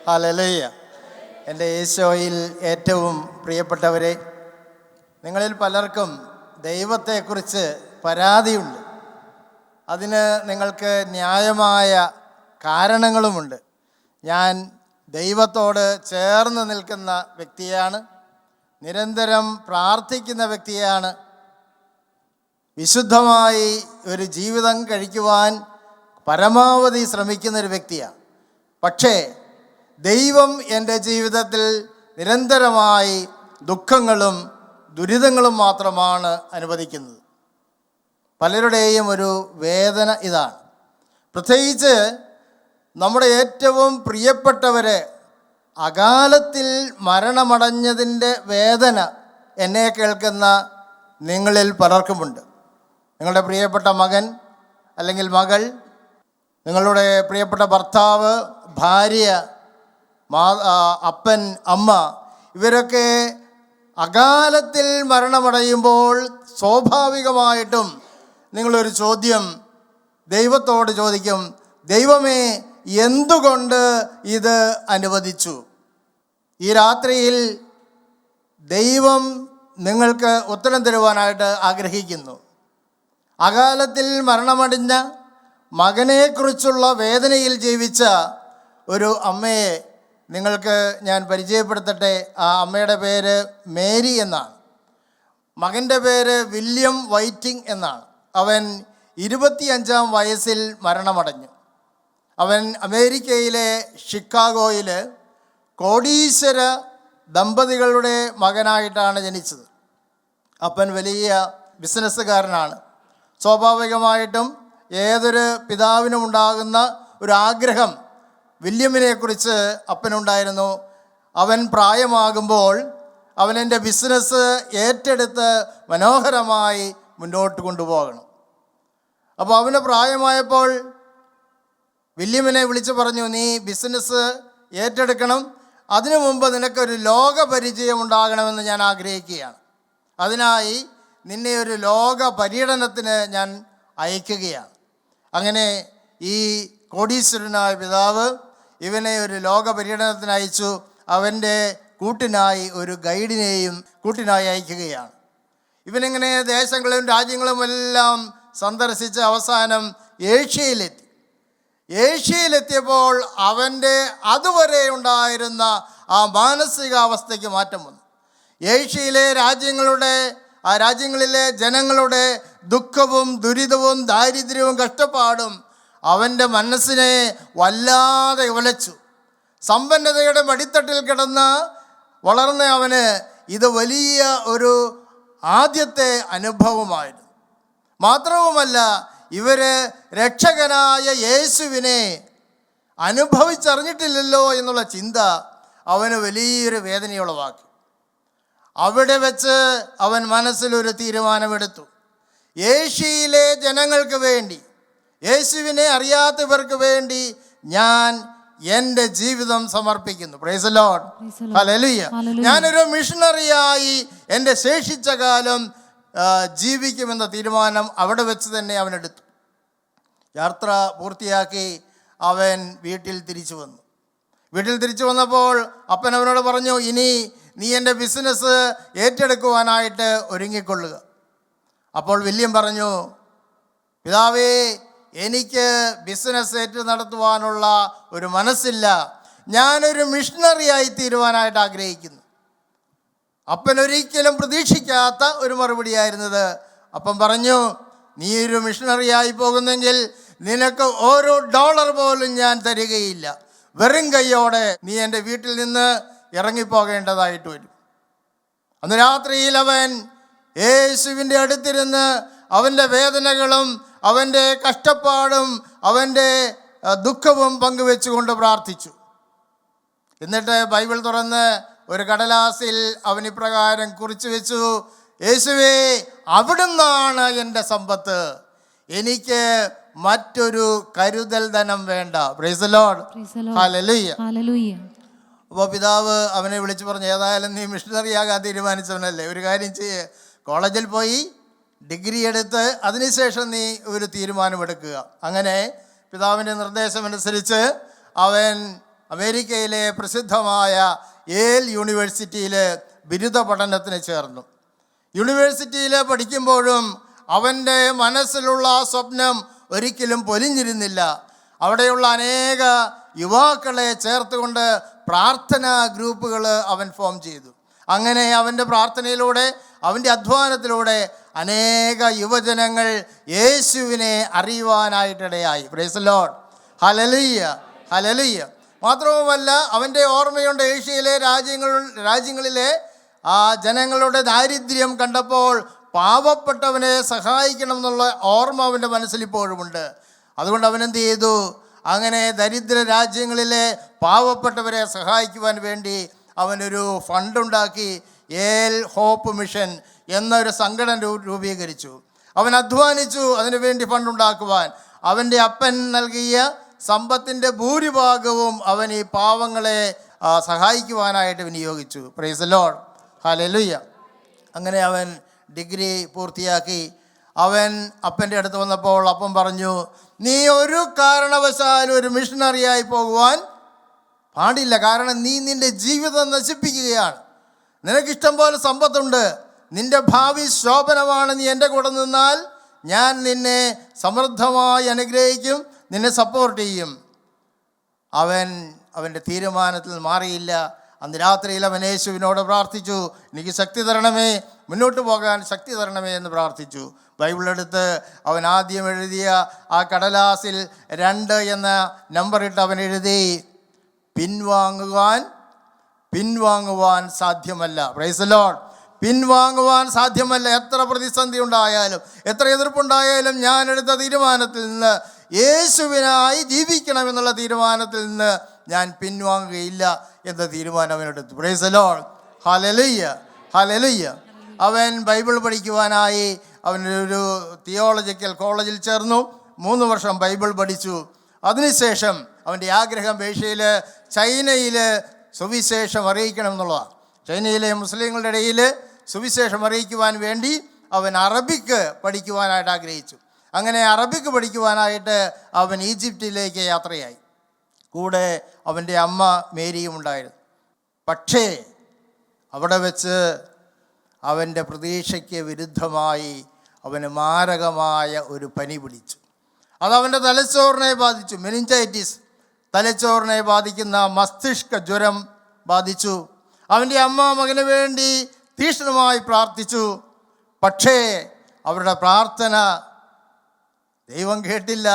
Hallelujah. എൻ്റെ ഈശോയിൽ ഏറ്റവും പ്രിയപ്പെട്ടവരെ, നിങ്ങളിൽ പലർക്കും ദൈവത്തെക്കുറിച്ച് പരാതിയുണ്ട്. അതിന് നിങ്ങൾക്ക് ന്യായമായ കാരണങ്ങളുമുണ്ട്. ഞാൻ ദൈവത്തോട് ചേർന്ന് നിൽക്കുന്ന വ്യക്തിയാണ്, നിരന്തരം പ്രാർത്ഥിക്കുന്ന വ്യക്തിയാണ്, വിശുദ്ധമായി ഒരു ജീവിതം കഴിക്കുവാൻ പരമാവധി ശ്രമിക്കുന്നൊരു വ്യക്തിയാണ്. പക്ഷേ ദൈവം എൻ്റെ ജീവിതത്തിൽ നിരന്തരമായി ദുഃഖങ്ങളും ദുരിതങ്ങളും മാത്രമാണ് അനുവദിക്കുന്നത്. പലരുടെയും ഒരു വേദന ഇതാണ്. പ്രത്യേകിച്ച് നമ്മുടെ ഏറ്റവും പ്രിയപ്പെട്ടവരെ അകാലത്തിൽ മരണമടഞ്ഞതിൻ്റെ വേദന എന്നെ കേൾക്കുന്ന നിങ്ങളിൽ പലർക്കുമുണ്ട്. നിങ്ങളുടെ പ്രിയപ്പെട്ട മകൻ അല്ലെങ്കിൽ മകൾ, നിങ്ങളുടെ പ്രിയപ്പെട്ട ഭർത്താവ്, ഭാര്യ, അപ്പൻ, അമ്മ, ഇവരൊക്കെ അകാലത്തിൽ മരണമടയുമ്പോൾ സ്വാഭാവികമായിട്ടും നിങ്ങളൊരു ചോദ്യം ദൈവത്തോട് ചോദിക്കും: ദൈവമേ, എന്തുകൊണ്ട് ഇത് അനുവദിച്ചു? ഈ രാത്രിയിൽ ദൈവം നിങ്ങൾക്ക് ഉത്തരം തരുവാനായിട്ട് ആഗ്രഹിക്കുന്നു. അകാലത്തിൽ മരണമടഞ്ഞ മകനെക്കുറിച്ചുള്ള വേദനയിൽ ജീവിച്ച ഒരു അമ്മയെ നിങ്ങൾക്ക് ഞാൻ പരിചയപ്പെടുത്തട്ടെ. ആ അമ്മയുടെ പേര് മേരി എന്നാണ്. മകൻ്റെ പേര് വില്യം വൈറ്റിംഗ് എന്നാണ്. അവൻ 25-ാം വയസ്സിൽ മരണമടഞ്ഞു. അവൻ അമേരിക്കയിലെ ഷിക്കാഗോയിൽ കോടീശ്വര ദമ്പതികളുടെ മകനായിട്ടാണ് ജനിച്ചത്. അപ്പൻ വലിയ ബിസിനസ്സുകാരനാണ്. സ്വാഭാവികമായിട്ടും ഏതൊരു പിതാവിനും ഉണ്ടാകുന്ന ഒരു ആഗ്രഹം വില്യമിനെക്കുറിച്ച് അപ്പനുണ്ടായിരുന്നു. അവൻ പ്രായമാകുമ്പോൾ അവൻ എൻ്റെ ബിസിനസ് ഏറ്റെടുത്ത് മനോഹരമായി മുന്നോട്ട് കൊണ്ടുപോകണം. അപ്പോൾ അവന് പ്രായമായപ്പോൾ വില്യമിനെ വിളിച്ചു പറഞ്ഞു: നീ ബിസിനസ് ഏറ്റെടുക്കണം, അതിനു മുമ്പ് നിനക്കൊരു ലോക പരിചയം ഉണ്ടാകണമെന്ന് ഞാൻ ആഗ്രഹിക്കുകയാണ്. അതിനായി നിന്നെ ഒരു ലോക പര്യടനത്തിന് ഞാൻ അയക്കുകയാണ്. അങ്ങനെ ഈ കോടീശ്വരനായ പിതാവ് ഇവനെ ഒരു ലോക പര്യടനത്തിന് അയച്ചു. അവൻ്റെ കൂട്ടിനായി ഒരു ഗൈഡിനെയും കൂട്ടിനായി അയക്കുകയാണ്. ഇവനിങ്ങനെ ദേശങ്ങളും രാജ്യങ്ങളും എല്ലാം സന്ദർശിച്ച് അവസാനം ഏഷ്യയിലെത്തി. ഏഷ്യയിലെത്തിയപ്പോൾ അവൻ്റെ അതുവരെ ഉണ്ടായിരുന്ന ആ മാനസികാവസ്ഥയ്ക്ക് മാറ്റം വന്നു. ഏഷ്യയിലെ രാജ്യങ്ങളിലെ ജനങ്ങളുടെ ദുഃഖവും ദുരിതവും ദാരിദ്ര്യവും കഷ്ടപ്പാടും അവൻ്റെ മനസ്സിനെ വല്ലാതെ ഉലച്ചു. സമ്പന്നതയുടെ മടിത്തട്ടിൽ കിടന്ന് വളർന്ന അവന് ഇത് വലിയ ഒരു ആദ്യത്തെ അനുഭവമായിരുന്നു. മാത്രവുമല്ല, ഇവർ രക്ഷകനായ യേശുവിനെ അനുഭവിച്ചറിഞ്ഞിട്ടില്ലല്ലോ എന്നുള്ള ചിന്ത അവന് വലിയൊരു വേദനയുളവാക്കി. അവിടെ വെച്ച് അവൻ മനസ്സിലൊരു തീരുമാനമെടുത്തു: ഏഷ്യയിലെ ജനങ്ങൾക്ക് വേണ്ടി, യേശുവിനെ അറിയാത്തവർക്ക് വേണ്ടി ഞാൻ എൻ്റെ ജീവിതം സമർപ്പിക്കുന്നു. Price the Lord, hallelujah. ഞാനൊരു മിഷണറിയായി എൻ്റെ ശേഷിച്ച കാലം ജീവിക്കുമെന്ന തീരുമാനം അവിടെ വെച്ച് തന്നെ അവനെടുത്തു. യാത്ര പൂർത്തിയാക്കി അവൻ വീട്ടിൽ തിരിച്ചു വന്നു. വീട്ടിൽ തിരിച്ചു വന്നപ്പോൾ അപ്പൻ അവനോട് പറഞ്ഞു: ഇനി നീ എൻ്റെ ബിസിനസ് ഏറ്റെടുക്കുവാനായിട്ട് ഒരുങ്ങിക്കൊള്ളുക. അപ്പോൾ വില്യം പറഞ്ഞു: പിതാവേ, എനിക്ക് ബിസിനസ് നടത്തുവാനുള്ള ഒരു മനസ്സില്ല, ഞാനൊരു മിഷണറിയായി തീരുവാനായിട്ട് ആഗ്രഹിക്കുന്നു. അപ്പൻ ഒരിക്കലും പ്രതീക്ഷിക്കാത്ത ഒരു മറുപടിയായിരുന്നത്. അപ്പൻ പറഞ്ഞു: നീ ഒരു മിഷണറിയായി പോകുന്നെങ്കിൽ നിനക്ക് ഓരോ $1 പോലും ഞാൻ തരികയില്ല. വെറും കൈയോടെ നീ എൻ്റെ വീട്ടിൽ നിന്ന് ഇറങ്ങിപ്പോകേണ്ടതായിട്ട് വരും. അന്ന് രാത്രിയിൽ അവൻ യേശുവിൻ്റെ അടുത്തിരുന്ന് അവൻ്റെ വേദനകളും അവൻ്റെ കഷ്ടപ്പാടും അവൻ്റെ ദുഃഖവും പങ്കുവെച്ചുകൊണ്ട് പ്രാർത്ഥിച്ചു. എന്നിട്ട് ബൈബിൾ തുറന്ന് ഒരു കടലാസിൽ അവൻ ഇപ്രകാരം കുറിച്ചു വെച്ചു: യേശുവേ, അവിടുന്നാണ് എൻ്റെ സമ്പത്ത്, എനിക്ക് മറ്റൊരു കരുതൽ ധനം വേണ്ട. Price the Lord, hallelujah. അപ്പോൾ പിതാവ് അവനെ വിളിച്ചു പറഞ്ഞു: ഏതായാലും നീ മിഷണറി ആകാൻ തീരുമാനിച്ചവനല്ലേ, ഒരു കാര്യം ചെയ്യ്, കോളേജിൽ പോയി ഡിഗ്രി എടുത്ത് അതിനുശേഷം നീ ഒരു തീരുമാനമെടുക്കുക. അങ്ങനെ പിതാവിൻ്റെ നിർദ്ദേശമനുസരിച്ച് അവൻ അമേരിക്കയിലെ പ്രസിദ്ധമായ യേൽ യൂണിവേഴ്സിറ്റിയിൽ ബിരുദ പഠനത്തിന് ചേർന്നു. യൂണിവേഴ്സിറ്റിയിൽ പഠിക്കുമ്പോഴും അവൻ്റെ മനസ്സിലുള്ള ആ സ്വപ്നം ഒരിക്കലും പൊലിഞ്ഞിരുന്നില്ല. അവിടെയുള്ള അനേക യുവാക്കളെ ചേർത്തുകൊണ്ട് പ്രാർത്ഥനാ ഗ്രൂപ്പുകൾ അവൻ ഫോം ചെയ്തു. അങ്ങനെ അവൻ്റെ പ്രാർത്ഥനയിലൂടെ, അവൻ്റെ അധ്വാനത്തിലൂടെ അനേക യുവജനങ്ങൾ യേശുവിനെ അറിയുവാനായിട്ടിടയായി. Praise the Lord. Hallelujah, hallelujah. മാത്രവുമല്ല, അവൻ്റെ ഓർമ്മയുണ്ട്, ഏഷ്യയിലെ രാജ്യങ്ങളിലെ ആ ജനങ്ങളുടെ ദാരിദ്ര്യം കണ്ടപ്പോൾ പാവപ്പെട്ടവനെ സഹായിക്കണം എന്നുള്ള ഓർമ്മ അവൻ്റെ മനസ്സിൽ ഇപ്പോഴുമുണ്ട്. അതുകൊണ്ട് അവനെന്ത് ചെയ്തു? അങ്ങനെ ദരിദ്ര രാജ്യങ്ങളിലെ പാവപ്പെട്ടവരെ സഹായിക്കുവാൻ വേണ്ടി അവനൊരു ഫണ്ടുണ്ടാക്കി. ഏൽ ഹോപ്പ് മിഷൻ എന്നൊരു സംഘടന രൂപീകരിച്ചു. അവൻ അധ്വാനിച്ചു അതിനു വേണ്ടി ഫണ്ടുണ്ടാക്കുവാൻ. അവൻ്റെ അപ്പൻ നൽകിയ സമ്പത്തിൻ്റെ ഭൂരിഭാഗവും അവൻ ഈ പാവങ്ങളെ സഹായിക്കുവാനായിട്ട് വിനിയോഗിച്ചു. Praise the Lord. ഹല്ലേലൂയ. അങ്ങനെ അവൻ ഡിഗ്രി പൂർത്തിയാക്കി. അവൻ അപ്പൻ്റെ അടുത്ത് വന്നപ്പോൾ അപ്പൻ പറഞ്ഞു, നീ ഒരു കാരണവശാലും ഒരു മിഷണറിയായി പോകുവാൻ പാടില്ല. കാരണം നീ നിൻ്റെ ജീവിതം നശിപ്പിക്കുകയാണ്. നിനക്കിഷ്ടം പോലെ സമ്പത്തുണ്ട്, നിൻ്റെ ഭാവി ശോഭനമാണ്. നീ എൻ്റെ കൂടെ നിന്നാൽ ഞാൻ നിന്നെ സമൃദ്ധമായി അനുഗ്രഹിക്കും, നിന്നെ സപ്പോർട്ട് ചെയ്യും. അവൻ്റെ തീരുമാനത്തിൽ മാറിയില്ല. അന്ന് രാത്രിയിൽ അവൻ യേശുവിനോട് പ്രാർത്ഥിച്ചു, എനിക്ക് ശക്തി തരണമേ, മുന്നോട്ട് പോകാൻ ശക്തി തരണമേ എന്ന് പ്രാർത്ഥിച്ചു. ബൈബിളെടുത്ത് അവൻ ആദ്യം എഴുതിയ ആ കടലാസിൽ 2 എന്ന നമ്പറിട്ട് അവൻ എഴുതി, പിൻവാങ്ങുവാൻ സാധ്യമല്ല. Price the Lord. പിൻവാങ്ങുവാൻ സാധ്യമല്ല. എത്ര പ്രതിസന്ധി ഉണ്ടായാലും, എത്ര എതിർപ്പുണ്ടായാലും, ഞാൻ എടുത്ത തീരുമാനത്തിൽ നിന്ന്, യേശുവിനായി ജീവിക്കണമെന്നുള്ള തീരുമാനത്തിൽ നിന്ന് ഞാൻ പിൻവാങ്ങുകയില്ല എന്ന തീരുമാനം അവനെടുത്തു. Praise the Lord. Hallelujah, hallelujah. അവൻ ബൈബിൾ പഠിക്കുവാനായി അവനൊരു തിയോളജിക്കൽ കോളേജിൽ ചേർന്നു. 3 വർഷം ബൈബിൾ പഠിച്ചു. അതിനുശേഷം അവൻ്റെ ആഗ്രഹം ഏഷ്യയിൽ, ചൈനയിൽ സുവിശേഷം അറിയിക്കണം എന്നുള്ളതാണ്. ചൈനയിലെ മുസ്ലിങ്ങളുടെ ഇടയിൽ സുവിശേഷം അറിയിക്കുവാൻ വേണ്ടി അവൻ അറബിക്ക് പഠിക്കുവാനായിട്ട് ആഗ്രഹിച്ചു. അങ്ങനെ അറബിക്ക് പഠിക്കുവാനായിട്ട് അവൻ ഈജിപ്തിലേക്ക് യാത്രയായി. കൂടെ അവൻ്റെ അമ്മ മേരിയും ഉണ്ടായിരുന്നു. പക്ഷേ അവിടെ വെച്ച് അവൻ്റെ പ്രതീക്ഷയ്ക്ക് വിരുദ്ധമായി അവന് മാരകമായ ഒരു പനി പിടിച്ചു. അതവൻ്റെ തലച്ചോറിനെ ബാധിച്ചു. മെനിഞ്ചൈറ്റിസ്, തലച്ചോറിനെ ബാധിക്കുന്ന മസ്തിഷ്ക ജ്വരം ബാധിച്ചു. അവൻ്റെ അമ്മ മകന് വേണ്ടി തീക്ഷ്ണമായി പ്രാർത്ഥിച്ചു. പക്ഷേ അവരുടെ പ്രാർത്ഥന ദൈവം കേട്ടില്ല.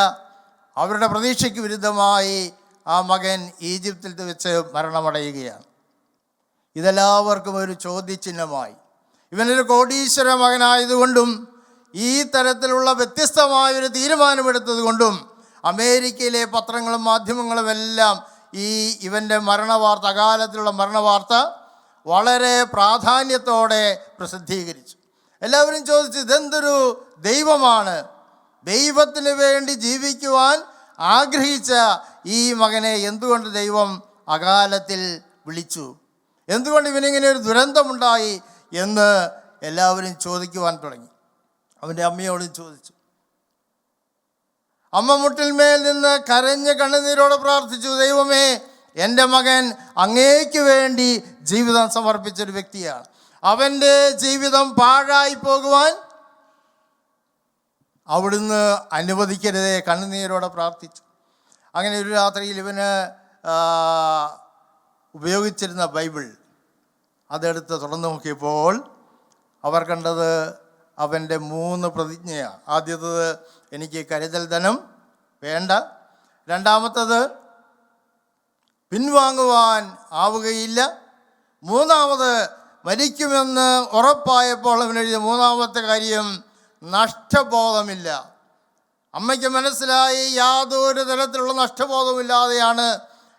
അവരുടെ പ്രതീക്ഷയ്ക്ക് വിരുദ്ധമായി ആ മകൻ ഈജിപ്തിൽ വെച്ച് മരണമടയുകയാണ്. ഇതെല്ലാവർക്കും ഒരു ചോദ്യചിഹ്നമായി. ഇവനൊരു കോടീശ്വര മകനായതുകൊണ്ടും ഈ തരത്തിലുള്ള വ്യത്യസ്തമായൊരു തീരുമാനമെടുത്തത് കൊണ്ടും അമേരിക്കയിലെ പത്രങ്ങളും മാധ്യമങ്ങളും എല്ലാം ഇവൻ്റെ മരണവാർത്ത, അകാലത്തിലുള്ള മരണവാർത്ത വളരെ പ്രാധാന്യത്തോടെ പ്രസിദ്ധീകരിച്ചു. എല്ലാവരും ചോദിച്ചു, ഇതെന്തൊരു ദൈവമാണ്? ദൈവത്തിന് വേണ്ടി ജീവിക്കുവാൻ ആഗ്രഹിച്ച ഈ മകനെ എന്തുകൊണ്ട് ദൈവം അകാലത്തിൽ വിളിച്ചു? എന്തുകൊണ്ട് ഇവനിങ്ങനെ ഒരു ദുരന്തമുണ്ടായി എന്ന് എല്ലാവരും ചോദിക്കുവാൻ തുടങ്ങി. അവൻ്റെ അമ്മയോട് ചോദിച്ചു. അമ്മ മുട്ടിന്മേൽ നിന്ന് കരഞ്ഞ് കണ്ണുനീരോടെ പ്രാർത്ഥിച്ചു, ദൈവമേ, എൻ്റെ മകൻ അങ്ങേക്ക് വേണ്ടി ജീവിതം സമർപ്പിച്ചൊരു വ്യക്തിയാണ്. അവൻ്റെ ജീവിതം പാഴായി പോകുവാൻ അവിടുന്ന് അനുവദിക്കരുതേ. കണ്ണുനീരോടെ പ്രാർത്ഥിച്ചു. അങ്ങനെ ഒരു രാത്രിയിൽ ഇവന് ഉപയോഗിച്ചിരുന്ന ബൈബിൾ അതെടുത്ത് തുറന്നു നോക്കിയപ്പോൾ അവർ കണ്ടത് അവൻ്റെ 3 പ്രതിജ്ഞയാണ്. ആദ്യത്തേത്, എനിക്ക് കരുതൽ ധനം വേണ്ട. രണ്ടാമത്തത്, പിൻവാങ്ങുവാൻ ആവുകയില്ല. മൂന്നാമത്, മരിക്കുമെന്ന് ഉറപ്പായപ്പോൾ അവനെഴുതിയ 3-ാമത്തെ കാര്യം, നഷ്ടബോധമില്ല. അമ്മയ്ക്ക് മനസ്സിലായി യാതൊരു തരത്തിലുള്ള നഷ്ടബോധമില്ലാതെയാണ്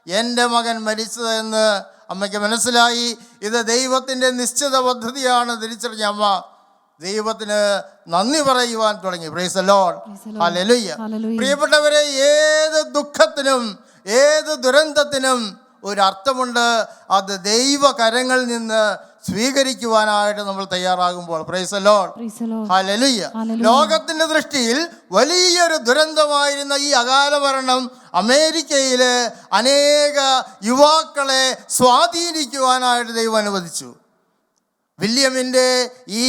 എൻ്റെ മകൻ മരിച്ചതെന്ന് അമ്മയ്ക്ക് മനസ്സിലായി. ഇത് ദൈവത്തിൻ്റെ നിശ്ചിത പദ്ധതിയാണ് തിരിച്ചറിഞ്ഞ അമ്മ ദൈവത്തിന് നന്ദി പറയുവാൻ തുടങ്ങി. Price the Lord. ഹല്ലേലൂയ. പ്രിയപ്പെട്ടവരെ, ഏത് ദുഃഖത്തിനും ഏത് ദുരന്തത്തിനും ഒരർത്ഥമുണ്ട്. അത് ദൈവകരങ്ങളിൽ നിന്ന് സ്വീകരിക്കുവാനായിട്ട് നമ്മൾ തയ്യാറാകുമ്പോൾ, പ്രൈസ് ദി ലോർഡ്, ഹല്ലേലൂയ. ലോകത്തിന്റെ ദൃഷ്ടിയിൽ വലിയൊരു ദുരന്തമായിരുന്ന ഈ അകാല മരണം അമേരിക്കയിലെ അനേക യുവാക്കളെ സ്വാധീനിക്കുവാനായിട്ട് ദൈവം അനുവദിച്ചു. വില്യമിൻ്റെ ഈ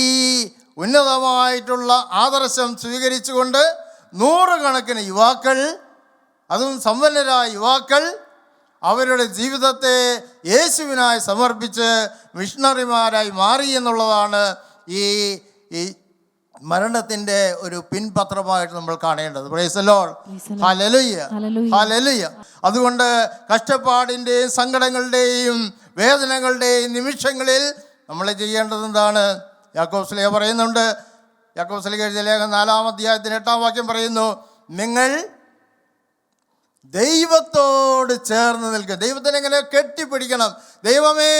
ഉന്നതമായിട്ടുള്ള ആദർശം സ്വീകരിച്ചുകൊണ്ട് നൂറുകണക്കിന് യുവാക്കൾ, അതും സമ്പന്നരായ യുവാക്കൾ, അവരുടെ ജീവിതത്തെ യേശുവിനായി സമർപ്പിച്ച് മിഷണറിമാരായി മാറി എന്നുള്ളതാണ് ഈ മരണത്തിൻ്റെ ഒരു പിൻപത്രമായിട്ട് നമ്മൾ കാണേണ്ടത്. Price the Lord, hallelujah, hallelujah. അതുകൊണ്ട് കഷ്ടപ്പാടിൻ്റെയും സങ്കടങ്ങളുടെയും വേദനകളുടെയും നിമിഷങ്ങളിൽ നമ്മൾ ചെയ്യേണ്ടത് എന്താണ്? യാക്കോബ് ശ്ലീഹ പറയുന്നുണ്ട്. യാക്കോബ് ശ്ലീഹ എഴുതിയ ലേഖനം 4-ാം അധ്യായത്തിന് 8-ാം വാക്യം പറയുന്നു, നിങ്ങൾ ദൈവത്തോട് ചേർന്ന് നിൽക്കുക. ദൈവത്തിനെ എങ്ങനെ കെട്ടിപ്പിടിക്കണം? ദൈവമേ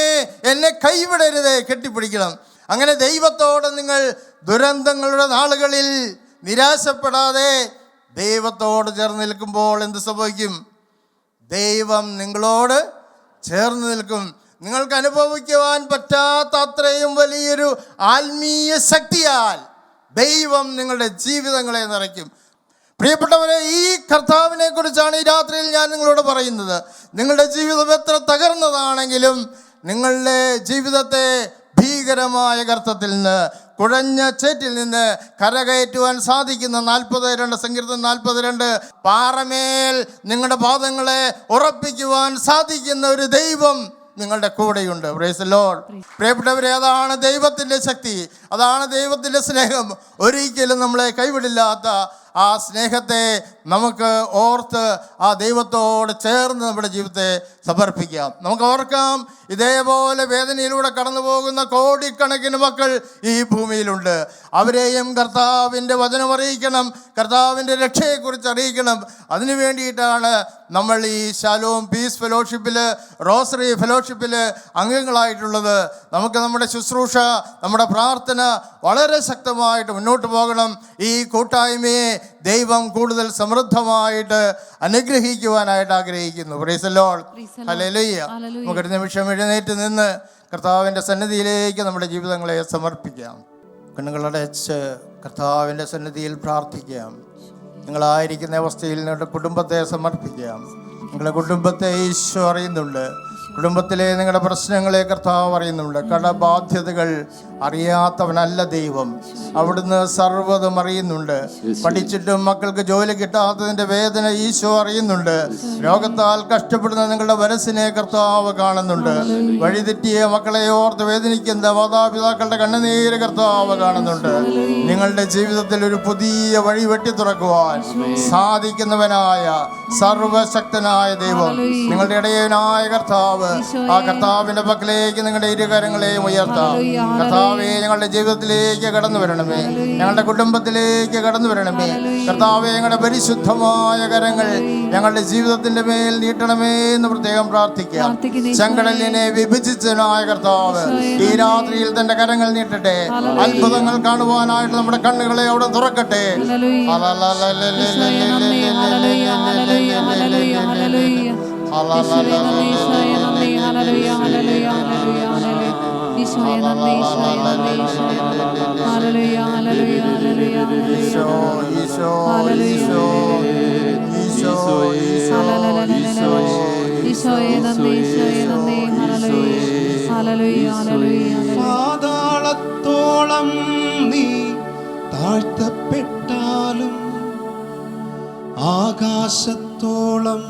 എന്നെ കൈവിടരുതേ, കെട്ടിപ്പിടിക്കണം. അങ്ങനെ ദൈവത്തോട് നിങ്ങൾ ദുരന്തങ്ങളുടെ നാളുകളിൽ നിരാശപ്പെടാതെ ദൈവത്തോട് ചേർന്ന് നിൽക്കുമ്പോൾ എന്ത് സംഭവിക്കും? ദൈവം നിങ്ങളോട് ചേർന്ന് നിൽക്കും. നിങ്ങൾക്ക് അനുഭവിക്കുവാൻ പറ്റാത്ത അത്രയും വലിയൊരു ആത്മീയ ശക്തിയാൽ ദൈവം നിങ്ങളുടെ ജീവിതങ്ങളെ നിറയ്ക്കും. പ്രിയപ്പെട്ടവരെ, ഈ കർത്താവിനെ കുറിച്ചാണ് ഈ രാത്രിയിൽ ഞാൻ നിങ്ങളോട് പറയുന്നത്. നിങ്ങളുടെ ജീവിതം എത്ര തകർന്നതാണെങ്കിലും നിങ്ങളുടെ ജീവിതത്തെ ഭീകരമായ ഗർത്തത്തിൽ നിന്ന്, കുഴഞ്ഞ ചേറ്റിൽ നിന്ന് കരകയറ്റുവാൻ സാധിക്കുന്ന 42 സങ്കീർത്തനം 42 പാറമേൽ നിങ്ങളുടെ പാദങ്ങളെ ഉറപ്പിക്കുവാൻ സാധിക്കുന്ന ഒരു ദൈവം നിങ്ങളുടെ കൂടെയുണ്ട്. Price the Lord. പ്രിയപ്പെട്ടവരെ, അതാണ് ദൈവത്തിൻ്റെ ശക്തി, അതാണ് ദൈവത്തിൻ്റെ സ്നേഹം. ഒരിക്കലും നമ്മളെ കൈവിടില്ലാത്ത ആ സ്നേഹത്തെ നമുക്ക് ഓർത്ത് ആ ദൈവത്തോട് ചേർന്ന് നമ്മുടെ ജീവിതത്തെ സമർപ്പിക്കാം. നമുക്ക് ഓർക്കാം, ഇതേപോലെ വേദനയിലൂടെ കടന്നു പോകുന്ന കോടിക്കണക്കിന് മക്കൾ ഈ ഭൂമിയിലുണ്ട്. അവരെയും കർത്താവിൻ്റെ വചനം അറിയിക്കണം, കർത്താവിൻ്റെ രക്ഷയെക്കുറിച്ച് അറിയിക്കണം. അതിനു വേണ്ടിയിട്ടാണ് നമ്മൾ ഈ ശാലോം പീസ് ഫെലോഷിപ്പിൽ, റോസറി ഫെലോഷിപ്പിൽ അംഗങ്ങളായിട്ടുള്ളത്. നമുക്ക് നമ്മുടെ ശുശ്രൂഷ, നമ്മുടെ പ്രാർത്ഥന വളരെ ശക്തമായിട്ട് മുന്നോട്ട് പോകണം. ഈ കൂട്ടായ്മയെ ദൈവം കൂടുതൽ സമൃദ്ധമായിട്ട് അനുഗ്രഹിക്കുവാനായിട്ട് ആഗ്രഹിക്കുന്നു. Price the Lord, hallelujah. നമുക്കൊരു നിമിഷം എഴുന്നേറ്റ് നിന്ന് കർത്താവിൻ്റെ സന്നിധിയിലേക്ക് നമ്മുടെ ജീവിതങ്ങളെ സമർപ്പിക്കാം. കണ്ണുകളടച്ച് കർത്താവിൻ്റെ സന്നിധിയിൽ പ്രാർത്ഥിക്കാം. നിങ്ങളായിരിക്കുന്ന അവസ്ഥയിൽ നിങ്ങളുടെ കുടുംബത്തെ സമർപ്പിക്കാം. നിങ്ങളുടെ കുടുംബത്തെ ഈശോ അറിയുന്നുണ്ട്. കുടുംബത്തിലെ നിങ്ങളുടെ പ്രശ്നങ്ങളെ കർത്താവ് അറിയുന്നുണ്ട്. കടബാധ്യതകൾ അറിയാത്തവനല്ല ദൈവം. അവിടുന്ന് സർവ്വതും അറിയുന്നുണ്ട്. പഠിച്ചിട്ടും മക്കൾക്ക് ജോലി കിട്ടാത്തതിൻ്റെ വേദന ഈശോ അറിയുന്നുണ്ട്. രോഗത്താൽ കഷ്ടപ്പെടുന്ന നിങ്ങളുടെ മനസ്സിനെ കർത്താവ് കാണുന്നുണ്ട്. വഴിതെറ്റിയ മക്കളെ ഓർത്ത് വേദനിക്കുന്ന മാതാപിതാക്കളുടെ കണ്ണുനീര് കർത്താവ് കാണുന്നുണ്ട്. നിങ്ങളുടെ ജീവിതത്തിൽ ഒരു പുതിയ വഴി വെട്ടി തുറക്കുവാൻ സാധിക്കുന്നവനായ സർവശക്തനായ ദൈവം, നിങ്ങളുടെ ഇടയനായ കർത്താവ്, ആ കർത്താവിന്റെ പക്കലേക്ക് നിങ്ങളുടെ ഇരുകരങ്ങളെയും ഉയർത്താം. കർത്താവേ, ഞങ്ങളുടെ ജീവിതത്തിലേക്ക് കടന്നു വരണമേ, ഞങ്ങളുടെ കുടുംബത്തിലേക്ക് കടന്നു വരണമേ. കർത്താവേ, ഞങ്ങളുടെ പരിശുദ്ധമായ കരങ്ങൾ ഞങ്ങളുടെ ജീവിതത്തിന്റെ മേൽ നീട്ടണമേ എന്ന് പ്രത്യേകം പ്രാർത്ഥിക്കാം. ചെങ്കടലിനെ വിഭജിച്ചനായ കർത്താവ് ഈ രാത്രിയിൽ തന്റെ കരങ്ങൾ നീട്ടട്ടെ. അത്ഭുതങ്ങൾ കാണുവാനായിട്ട് നമ്മുടെ കണ്ണുകളെ അവിടെ തുറക്കട്ടെ. പാതാളത്തോളം നീ താഴ്ത്തപ്പെട്ടാലും ആകാശത്തോളം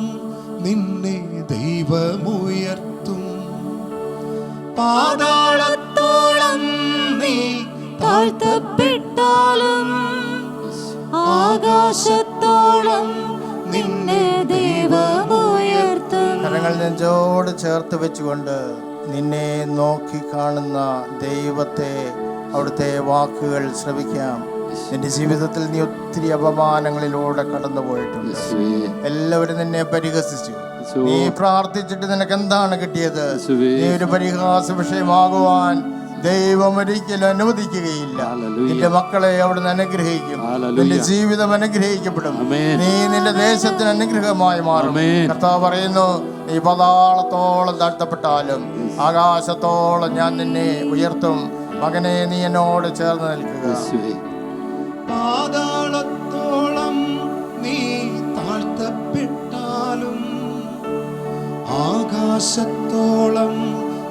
നിന്നെ ദൈവമുയർത്തും. പാതാളത്തോളം നീ താഴ്ത്തപ്പെട്ടാലും ആകാശത്തോളം നിന്നെ ദൈവമുയർത്തും. കരങ്ങൾ നെഞ്ചോട് ചേർത്ത് വെച്ചുകൊണ്ട് നിന്നെ നോക്കി കാണുന്ന ദൈവത്തെ, അവിടുത്തെ വാക്കുകൾ ശ്രവിക്കാം. നിന്റെ ജീവിതത്തിൽ നീ ഒത്തിരി അപമാനങ്ങളിലൂടെ കടന്നു പോയിട്ടുണ്ട്. എല്ലാവരും നിന്നെ പരിഹസിച്ചു. നീ പ്രാർത്ഥിച്ചിട്ട് നിനക്ക് എന്താണ് കിട്ടിയത്? നീ ഒരു പരിഹാസ വിഷയമാകുവാൻ ദൈവം ഒരിക്കലും അനുവദിക്കുകയില്ല. നിന്റെ മക്കളെ അവിടുന്ന് അനുഗ്രഹിക്കും. നിന്റെ ജീവിതം അനുഗ്രഹിക്കപ്പെടും. നീ നിന്റെ ദേശത്തിന് അനുഗ്രഹമായി മാറും. കർത്താവ് പറയുന്നു, നീ പാതാളത്തോളം താഴ്ത്തപ്പെട്ടാലും ആകാശത്തോളം ഞാൻ നിന്നെ ഉയർത്തും. മകനെ, നീ എന്നോട് ചേർന്ന് നിൽക്കുക. പാതാളത്തോളം നീ താഴ്ത്തപ്പെട്ടാലും ആകാശത്തോളം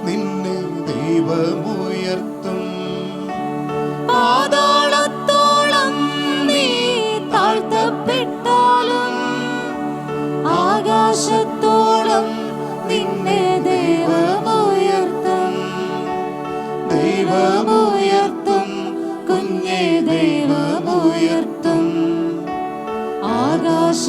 നിന്നെ ദൈവമുയർത്തും. പാതാളത്തോളം നീ താഴ്ത്തപ്പെട്ടാലും ആകാശത്തോളം നിന്നെ ദൈവമുയർത്തും. ദൈവമുയർത്തും കുഞ്ഞെ, ദൈവമുയർത്തും. ആകാശ